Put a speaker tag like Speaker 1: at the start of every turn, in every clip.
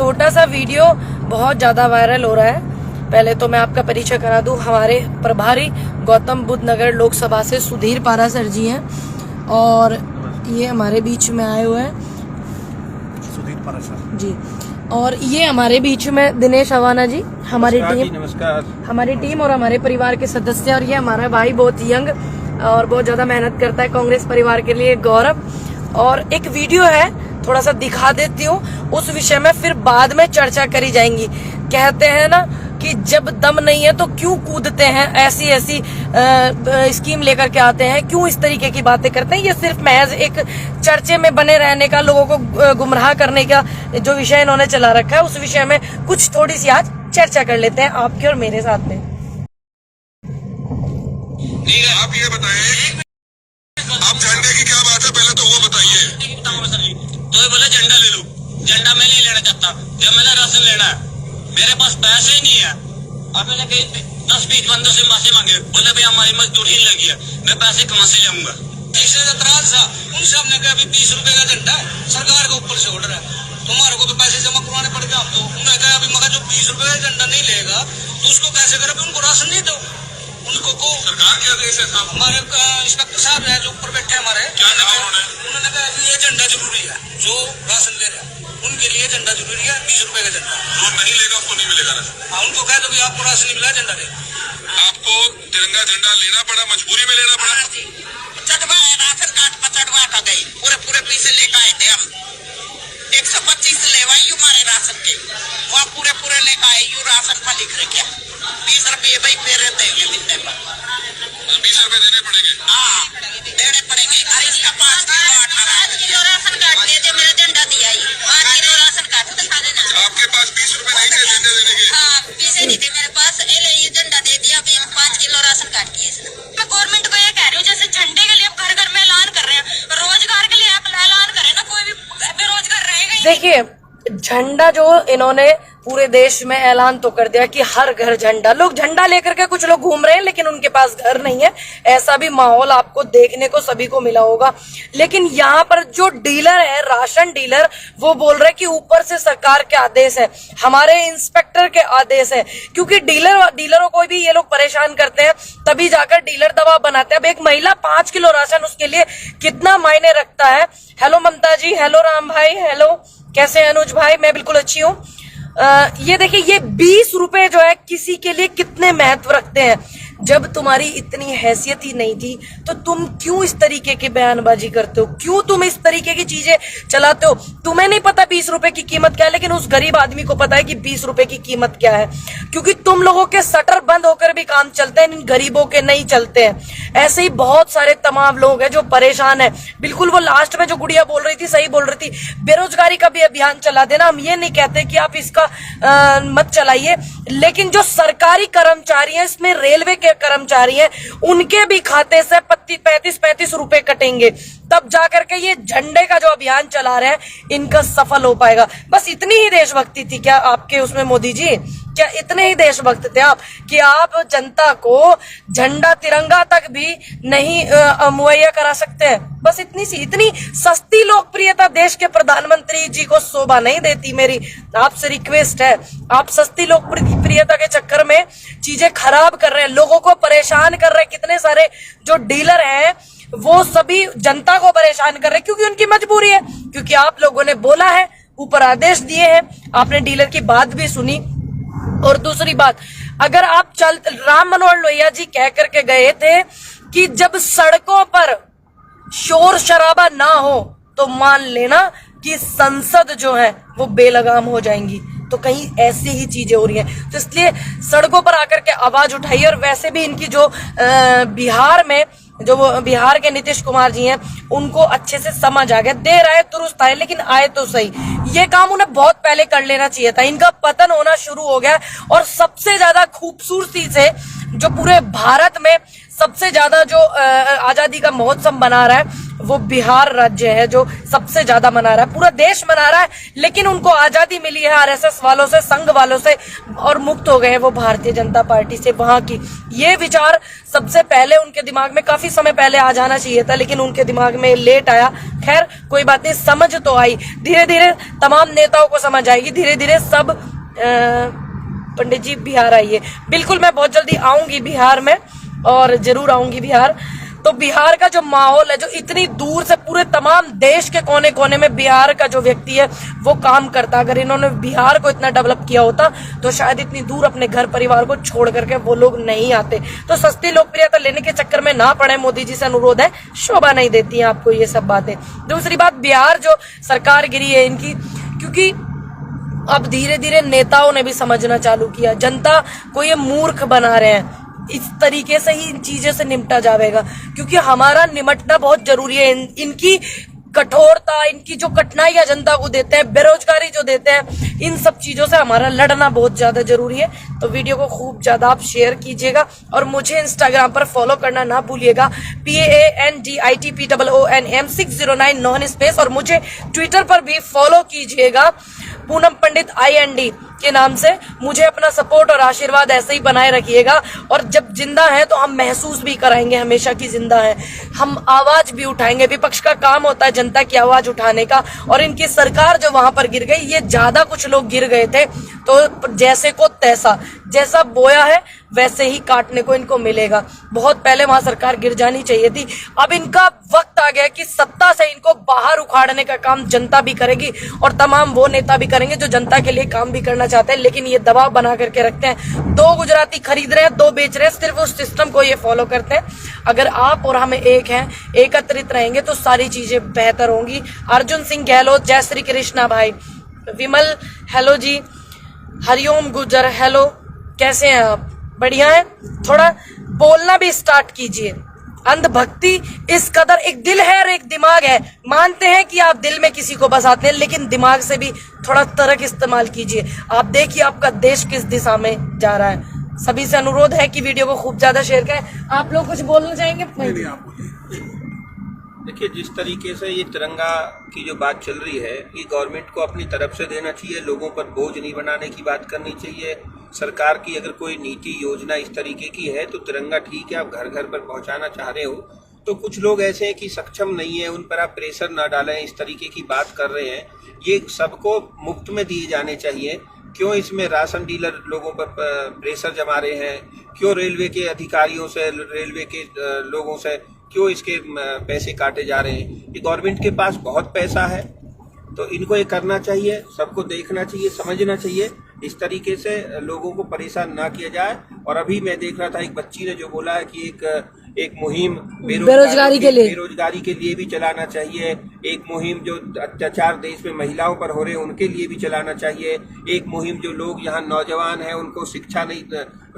Speaker 1: छोटा सा वीडियो बहुत ज्यादा वायरल हो रहा है। पहले तो मैं आपका परिचय करा दूं, हमारे प्रभारी गौतम बुद्ध नगर लोकसभा से सुधीर पारा सर जी हैं और ये हमारे बीच में आए हुए हैं
Speaker 2: सुधीर पारा सर
Speaker 1: जी। और ये हमारे बीच में दिनेश अवाना जी, हमारी टीम,
Speaker 2: नमस्कार।
Speaker 1: हमारी टीम और हमारे परिवार के सदस्य। और ये हमारा भाई बहुत यंग और बहुत ज्यादा मेहनत करता है कांग्रेस परिवार के लिए, गौरव। और एक वीडियो है, थोड़ा सा दिखा देती हूँ, उस विषय में फिर बाद में चर्चा करी जाएंगी। कहते हैं ना कि जब दम नहीं है तो क्यों कूदते हैं, ऐसी ऐसी स्कीम लेकर के आते हैं, क्यों इस तरीके की बातें करते हैं। ये सिर्फ महज एक चर्चे में बने रहने का, लोगों को गुमराह करने का जो विषय इन्होंने चला रखा है, उस विषय में कुछ थोड़ी सी आज चर्चा कर लेते हैं आपके और मेरे साथ में।
Speaker 3: आप ये बताएं, आप झंडे की क्या बात है, पहले तो वो बताइए।
Speaker 4: तो बोले झंडा ले लो, झंडा मैं नहीं लेना चाहता, जब मैंने राशन लेना है, मेरे पास पैसे ही नहीं है। अब मैंने कहीं 10-20 बंदों से माफी मांगे, बोले भाई हमारी मजदूरी लगी है, मैं पैसे कहाँ से लाऊंगा। तीसरे एतराज था, उनसे हमने कहा अभी 20 रुपए का झंडा सरकार के ऊपर से ऑर्डर है, तुम्हारे को तो पैसे जमा करवाने पड़ेगा। हम तो उन्होंने कहा अभी मगर जो 20 रुपए का झंडा नहीं लेगा तो उसको कैसे करे, उनको राशन नहीं दो। उनको को
Speaker 3: सरकार क्या आदेश है साहब?
Speaker 4: हमारे इंस्पेक्टर साहब है जो ऊपर बैठे हमारे,
Speaker 3: क्या कहा
Speaker 4: उन्होंने कहा ये झंडा जरूरी है, जो राशन ले रहे हैं उनके लिए झंडा जरूरी है, 20 रुपए का झंडा।
Speaker 3: जो नहीं लेगा उसको नहीं मिलेगा राशन।
Speaker 4: हाँ, उनको कह दो भी आपको राशन नहीं मिला, झंडा दे।
Speaker 3: आपको तिरंगा झंडा लेना पड़ा, मजबूरी में लेना पड़ा।
Speaker 4: चटवा राशन कार्ड पर चटवा का गई, पूरे पैसे लेकर आए थे हम, 125 लेवाई हमारे राशन के, वहाँ पूरे लेकर आए यू राशन पर लिख रहे क्या 20 रुपये भाई फेर देंगे मिलने पर,
Speaker 3: 20 रुपए देने पड़ेंगे।
Speaker 4: हाँ देने पड़ेंगे। अरे इसका 5 किलो राशन कार्ड दिए थे, मेरा झंडा दिया ही 5 किलो राशन कार्ड दिखा देना।
Speaker 3: आपके पास 20 रुपए नहीं थे झंडे देने के?
Speaker 4: हाँ पैसे नहीं थे मेरे पास, ये झंडा दे दिया, अभी 5 किलो राशन कार्ड किए इसने। मैं गवर्नमेंट को ये कह रही हूँ, जैसे झंडे के लिए अब घर घर में ऐलान कर रहे हैं, रोजगार के लिए आप ऐलान करें ना, कोई भी बेरोजगार रहेगा ही।
Speaker 1: देखिए, झंडा जो इन्होंने पूरे देश में ऐलान तो कर दिया कि हर घर झंडा, लोग झंडा लेकर के कुछ लोग घूम रहे हैं लेकिन उनके पास घर नहीं है, ऐसा भी माहौल आपको देखने को सभी को मिला होगा। लेकिन यहाँ पर जो डीलर है, राशन डीलर, वो बोल रहे कि ऊपर से सरकार के आदेश है, हमारे इंस्पेक्टर के आदेश है, क्योंकि डीलरों को भी ये लोग परेशान करते हैं, तभी जाकर डीलर दबाव बनाते हैं। अब एक महिला 5 किलो राशन, उसके लिए कितना मायने रखता है। हेलो ममता जी, हेलो राम भाई, हेलो, कैसे हैं अनुज भाई? मैं बिल्कुल अच्छी हूँ। ये देखिए, ये 20 रुपए जो है किसी के लिए कितने महत्व रखते हैं। जब तुम्हारी इतनी हैसियत ही नहीं थी तो तुम क्यों इस तरीके की बयानबाजी करते हो, क्यों तुम इस तरीके की चीजें चलाते हो? तुम्हें नहीं पता 20 रुपए की कीमत क्या है, लेकिन उस गरीब आदमी को पता है कि 20 रुपए की कीमत क्या है, क्योंकि तुम लोगों के शटर बंद होकर भी काम चलते हैं, इन गरीबों के नहीं चलते हैं। ऐसे ही बहुत सारे तमाम लोग हैं जो परेशान है। बिल्कुल वो लास्ट में जो गुड़िया बोल रही थी, सही बोल रही थी, बेरोजगारी का भी अभियान चला देना। हम ये नहीं कहते कि आप इसका मत चलाइए, लेकिन जो सरकारी कर्मचारी हैं, इसमें रेलवे के कर्मचारी हैं, उनके भी खाते से 35-35 रुपए कटेंगे, तब जाकर के ये झंडे का जो अभियान चला रहे हैं इनका सफल हो पाएगा। बस इतनी ही देशभक्ति थी क्या आपके उसमें मोदी जी? क्या इतने ही देशभक्त थे आप कि आप जनता को झंडा तिरंगा तक भी नहीं मुहैया करा सकते हैं? बस इतनी सस्ती लोकप्रियता देश के प्रधानमंत्री जी को शोभा नहीं देती। मेरी आपसे रिक्वेस्ट है, आप सस्ती लोकप्रियता के चक्कर में चीजें खराब कर रहे हैं, लोगों को परेशान कर रहे हैं। कितने सारे जो डीलर हैं वो सभी जनता को परेशान कर रहे हैं, क्योंकि उनकी मजबूरी है, क्योंकि आप लोगों ने बोला है, ऊपर आदेश दिए हैं, आपने डीलर की बात भी सुनी। और दूसरी बात, अगर आप राम मनोहर लोहिया जी कह करके गए थे कि जब सड़कों पर शोर शराबा ना हो तो मान लेना कि संसद जो है वो बेलगाम हो जाएंगी, तो कहीं ऐसी ही चीजें हो रही हैं। तो इसलिए सड़कों पर आकर के आवाज उठाइए। और वैसे भी इनकी जो बिहार में जो बिहार के नीतीश कुमार जी हैं, उनको अच्छे से समझ आ गया, देर आए दुरुस्त आए, लेकिन आए तो सही। ये काम उन्हें बहुत पहले कर लेना चाहिए था। इनका पतन होना शुरू हो गया। और सबसे ज्यादा खूबसूरती से जो पूरे भारत में सबसे ज्यादा जो आजादी का महोत्सव मना रहा है वो बिहार राज्य है, जो सबसे ज्यादा मना रहा है। पूरा देश मना रहा है, लेकिन उनको आजादी मिली है आरएसएस वालों से, संघ वालों से, और मुक्त हो गए हैं वो भारतीय जनता पार्टी से। वहां की ये विचार सबसे पहले उनके दिमाग में काफी समय पहले आ जाना चाहिए था, लेकिन उनके दिमाग में लेट आया। खैर कोई बात नहीं, समझ तो आई। धीरे धीरे तमाम नेताओं को समझ आएगी, धीरे धीरे सब। पंडित जी बिहार आइए। बिल्कुल, मैं बहुत जल्दी आऊंगी बिहार में, और जरूर आऊंगी बिहार। तो बिहार का जो माहौल है, जो इतनी दूर से पूरे तमाम देश के कोने कोने में बिहार का जो व्यक्ति है वो काम करता, अगर इन्होंने बिहार को इतना डेवलप किया होता तो शायद इतनी दूर अपने घर परिवार को छोड़ करके वो लोग नहीं आते। तो सस्ती लोकप्रियता लेने के चक्कर में ना पड़े, मोदी जी से अनुरोध है, शोभा नहीं देती है आपको ये सब बातें। दूसरी बात, बिहार जो सरकार गिरी है इनकी, क्योंकि अब धीरे धीरे नेताओं ने भी समझना चालू किया, जनता को ये मूर्ख बना रहे हैं, इस तरीके से ही इन चीजों से निपटा जाएगा, क्योंकि हमारा निपटना बहुत जरूरी है। इनकी कठोरता, इनकी जो कठिनाइयां जनता को देते हैं, बेरोजगारी जो देते हैं, इन सब चीजों से हमारा लड़ना बहुत ज्यादा जरूरी है। तो वीडियो को खूब ज्यादा आप शेयर कीजिएगा, और मुझे इंस्टाग्राम पर फॉलो करना ना भूलिएगा, PANDITPOONM609 नॉन स्पेस, और मुझे ट्विटर पर भी फॉलो कीजिएगा, पूनम पंडित IND के नाम से। मुझे अपना सपोर्ट और आशीर्वाद ऐसे ही बनाए रखिएगा, और जब जिंदा है तो हम महसूस भी कराएंगे हमेशा की जिंदा है, हम आवाज भी उठाएंगे। विपक्ष का काम होता है जनता की आवाज उठाने का, और इनकी सरकार जो वहां पर गिर गई, ये ज्यादा कुछ लोग गिर गए थे, तो जैसे को तैसा, जैसा बोया है वैसे ही काटने को इनको मिलेगा। बहुत पहले वहां सरकार गिर जानी चाहिए थी। अब इनका वक्त आ गया कि सत्ता से इनको बाहर उखाड़ने का काम जनता भी करेगी, और तमाम वो नेता भी करेंगे जो जनता के लिए काम भी करना चाहते हैं, लेकिन ये दबाव बना करके रखते हैं। 2 गुजराती खरीद रहे हैं, 2 बेच रहे हैं, सिर्फ उस सिस्टम को ये फॉलो करते हैं। अगर आप और हम एक हैं, एकत्रित रहेंगे तो सारी चीजें बेहतर होंगी। अर्जुन सिंह गहलोत, जय श्री कृष्णा भाई। विमल हेलो जी, हरिओम गुजर हेलो, कैसे हैं आप? बढ़िया है। थोड़ा बोलना भी स्टार्ट कीजिए। अंधभक्ति इस कदर, एक दिल है और एक दिमाग है। मानते हैं कि आप दिल में किसी को बसाते हैं, लेकिन दिमाग से भी थोड़ा तर्क इस्तेमाल कीजिए। आप देखिए आपका देश किस दिशा में जा रहा है। सभी से अनुरोध है कि वीडियो को खूब ज्यादा शेयर करें। आप लोग कुछ बोलना चाहेंगे?
Speaker 2: देखिए, जिस तरीके से ये तिरंगा की जो बात चल रही है, ये गवर्नमेंट को अपनी तरफ से देना चाहिए, लोगों पर बोझ नहीं बनाने की बात करनी चाहिए। सरकार की अगर कोई नीति योजना इस तरीके की है तो तिरंगा ठीक है, आप घर घर पर पहुंचाना चाह रहे हो, तो कुछ लोग ऐसे हैं कि सक्षम नहीं है, उन पर आप प्रेशर ना डालें, इस तरीके की बात कर रहे हैं। ये सबको मुफ्त में दिए जाने चाहिए। क्यों इसमें राशन डीलर लोगों पर प्रेशर जमा रहे हैं? क्यों रेलवे के अधिकारियों से, रेलवे के लोगों से क्यों इसके पैसे काटे जा रहे हैं? ये गवर्नमेंट के पास बहुत पैसा है, तो इनको ये करना चाहिए, सबको देखना चाहिए, समझना चाहिए। इस तरीके से लोगों को परेशान ना किया जाए। और अभी मैं देख रहा था, एक बच्ची ने जो बोला है कि एक मुहिम बेरोजगारी के लिए भी चलाना चाहिए, एक मुहिम जो अत्याचार देश में महिलाओं पर हो रहे हैं उनके लिए भी चलाना चाहिए, एक मुहिम जो लोग यहाँ नौजवान हैं उनको शिक्षा नहीं,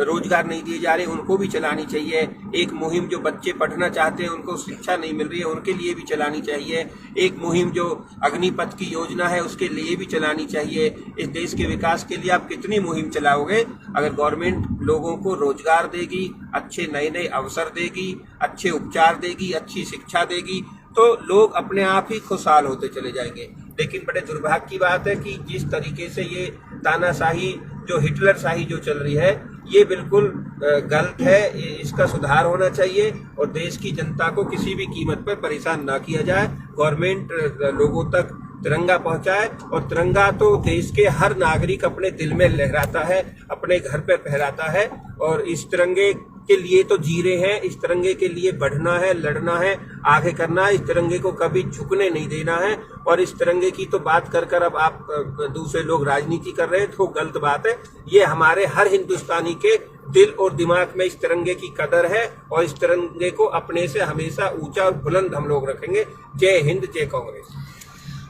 Speaker 2: रोजगार नहीं दिए जा रहे उनको भी चलानी चाहिए, एक मुहिम जो बच्चे पढ़ना चाहते हैं उनको शिक्षा नहीं मिल रही है उनके लिए भी चलानी चाहिए, एक मुहिम जो अग्निपथ की योजना है उसके लिए भी चलानी चाहिए। इस देश के विकास के लिए आप कितनी मुहिम चलाओगे? अगर गवर्नमेंट लोगों को रोजगार देगी, अच्छे नए नए अवसर देगी, अच्छे उपचार देगी, अच्छी शिक्षा देगी, तो लोग अपने आप ही खुशहाल होते चले जाएंगे। लेकिन बड़े दुर्भाग्य की बात है कि जिस तरीके से ये तानाशाही, जो हिटलर शाही जो चल रही है, ये बिल्कुल गलत है। इसका सुधार होना चाहिए और देश की जनता को किसी भी कीमत पर परेशान ना किया जाए। गवर्नमेंट लोगों तक तिरंगा पहुंचाए, और तिरंगा तो देश के हर नागरिक अपने दिल में लहराता है, अपने घर पर फहराता है, और इस तिरंगे के लिए तो जी रहे हैं, इस तिरंगे के लिए बढ़ना है, लड़ना है, आगे करना है, इस तिरंगे को कभी झुकने नहीं देना है। और इस तिरंगे की तो बात कर कर अब आप दूसरे लोग राजनीति कर रहे हैं तो गलत बात है। ये हमारे हर हिंदुस्तानी के दिल और दिमाग में इस तिरंगे की कदर है, और इस तिरंगे को अपने से हमेशा ऊंचा और बुलंद हम लोग रखेंगे। जय हिंद, जय कांग्रेस।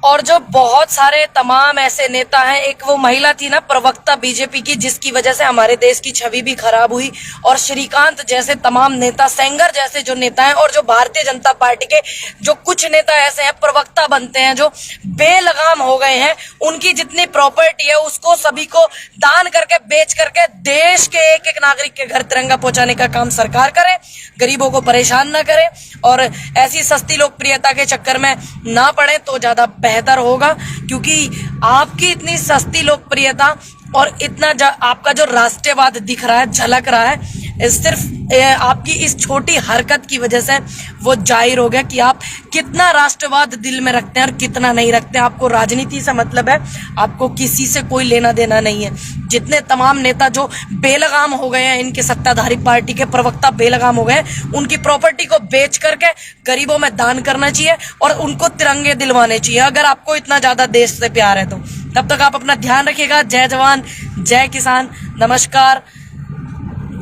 Speaker 1: और जो बहुत सारे तमाम ऐसे नेता हैं, एक वो महिला थी ना प्रवक्ता बीजेपी की, जिसकी वजह से हमारे देश की छवि भी खराब हुई, और श्रीकांत जैसे तमाम नेता, सेंगर जैसे जो नेता हैं, और जो भारतीय जनता पार्टी के जो कुछ नेता ऐसे हैं प्रवक्ता बनते हैं जो बेलगाम हो गए हैं, उनकी जितनी प्रॉपर्टी है उसको सभी को दान करके बेच करके देश के एक एक नागरिक के घर तिरंगा पहुंचाने का काम सरकार करे, गरीबों को परेशान ना करे और ऐसी सस्ती लोकप्रियता के चक्कर में ना पड़े तो ज्यादा बेहतर होगा। क्योंकि आपकी इतनी सस्ती लोकप्रियता और इतना आपका जो राष्ट्रवाद दिख रहा है, झलक रहा है, सिर्फ आपकी इस छोटी हरकत की वजह से वो जाहिर हो गया कि आप कितना राष्ट्रवाद दिल में रखते हैं और कितना नहीं रखते हैं। आपको राजनीति से मतलब है, आपको किसी से कोई लेना देना नहीं है। जितने तमाम नेता जो बेलगाम हो गए हैं, इनके सत्ताधारी पार्टी के प्रवक्ता बेलगाम हो गए हैं, उनकी प्रॉपर्टी को बेच करके गरीबों में दान करना चाहिए और उनको तिरंगे दिलवाने चाहिए, अगर आपको इतना ज्यादा देश से प्यार है तो। तब तक आप अपना ध्यान रखिएगा। जय जवान, जय किसान, नमस्कार,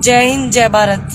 Speaker 1: जय हिंद, जय भारत।